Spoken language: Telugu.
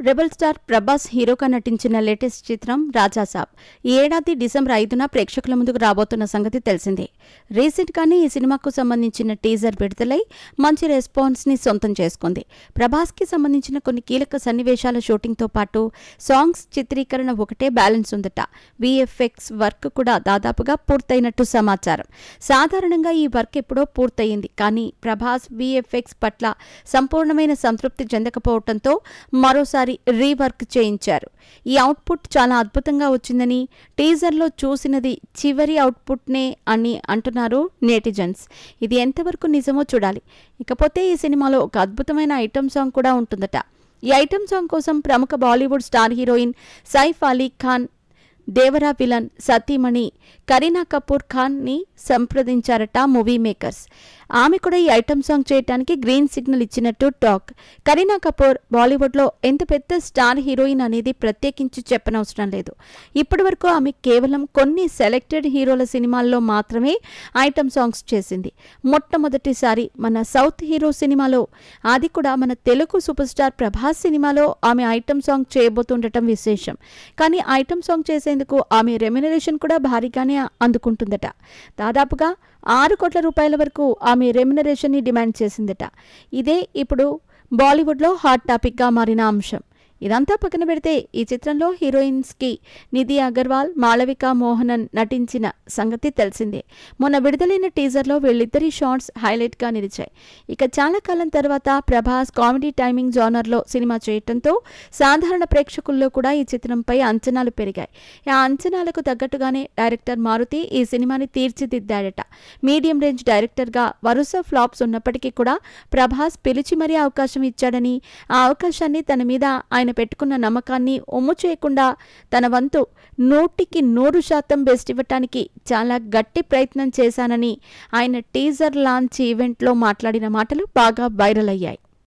రెబల్ స్టార్ ప్రభాస్ హీరోగా నటించిన లేటెస్ట్ చిత్రం రాజాసాబ్ ఈ ఏడాది డిసెంబర్ 5న ప్రేక్షకుల ముందుకు రాబోతున్న సంగతి తెలిసిందే. రీసెంట్గానే ఈ సినిమాకు సంబంధించిన టీజర్ విడుదలై మంచి రెస్పాన్స్ ని సొంతం చేసుకుంది. ప్రభాస్కి సంబంధించిన కొన్ని కీలక సన్నివేశాల షూటింగ్తో పాటు సాంగ్స్ చిత్రీకరణ ఒకటే బ్యాలెన్స్ ఉందట. విఎఫ్ఎక్స్ వర్క్ కూడా దాదాపుగా పూర్తయినట్టు సమాచారం. సాధారణంగా ఈ వర్క్ ఎప్పుడో పూర్తయింది, కానీ ప్రభాస్ విఎఫ్ఎక్స్ పట్ల సంపూర్ణమైన సంతృప్తి చెందకపోవడంతో మరోసారి రీవర్క్ చేయించారు. ఈ అవుట్పుట్ చాలా అద్భుతంగా వచ్చిందని, టీజర్లో చూసినది చివరి అవుట్పుట్నే అని అంటున్నారు నెటిజన్స్. ఇది ఎంతవరకు నిజమో చూడాలి. ఇకపోతే ఈ సినిమాలో ఒక అద్భుతమైన ఐటమ్ సాంగ్ కూడా ఉంటుందట. ఈ ఐటమ్ సాంగ్ కోసం ప్రముఖ Bollywood star heroine Saif Ali Khan Devara villain సతీమణి కరీనా కపూర్ ఖాన్ని సంప్రదించారట మూవీ మేకర్స్. ఆమె కూడా ఈ ఐటమ్ సాంగ్ చేయడానికి గ్రీన్ సిగ్నల్ ఇచ్చినట్టు టాక్. కరీనా కపూర్ బాలీవుడ్లో ఎంత పెద్ద స్టార్ హీరోయిన్ అనేది ప్రత్యేకించి చెప్పనవసరం లేదు. ఇప్పటి వరకు ఆమె కేవలం కొన్ని సెలెక్టెడ్ హీరోల సినిమాల్లో మాత్రమే ఐటమ్ సాంగ్స్ చేసింది. మొట్టమొదటిసారి మన సౌత్ హీరో సినిమాలో, అది కూడా మన తెలుగు సూపర్ స్టార్ ప్రభాస్ సినిమాలో ఆమె ఐటమ్ సాంగ్ చేయబోతుండటం విశేషం. కానీ ఐటమ్ సాంగ్ చేసేందుకు ఆమె రెమ్యునరేషన్ కూడా భారీగానే అందుకుంటుందట. దాదాపుగా 6 కోట్ల రూపాయల వరకు ఆమె రెమ్యునరేషన్ ని డిమాండ్ చేసిందట. ఇదే ఇప్పుడు బాలీవుడ్లో హాట్ టాపిక్గా మారిన అంశం. ఇదంతా పక్కన పెడితే ఈ చిత్రంలో హీరోయిన్స్కి నిధి అగర్వాల్, మాళవిక మోహనన్ నటించిన సంగతి తెలిసిందే. మొన్న విడుదలైన టీజర్లో వీళ్ళిద్దరి షాట్స్ హైలైట్గా నిలిచాయి. ఇక చాలా కాలం తర్వాత ప్రభాస్ కామెడీ టైమింగ్ జానర్లో సినిమా చేయటంతో సాధారణ ప్రేక్షకుల్లో కూడా ఈ చిత్రంపై అంచనాలు పెరిగాయి. ఆ అంచనాలకు తగ్గట్టుగానే డైరెక్టర్ మారుతి ఈ సినిమాని తీర్చిదిద్దాడట. మీడియం రేంజ్ డైరెక్టర్గా వరుస ఫ్లాప్స్ ఉన్నప్పటికీ కూడా ప్రభాస్ పిలిచి మరీ అవకాశం ఇచ్చాడని, ఆ అవకాశాన్ని తన మీద ఆయన పెట్టుకున్న నమ్మకాన్ని ఒమ్ము చేయకుండా తన వంతు 100% బెస్ట్ ఇవ్వటానికి చాలా గట్టి ప్రయత్నం చేశానని ఆయన టీజర్ లాంచ్ ఈవెంట్లో మాట్లాడిన మాటలు బాగా వైరల్ అయ్యాయి.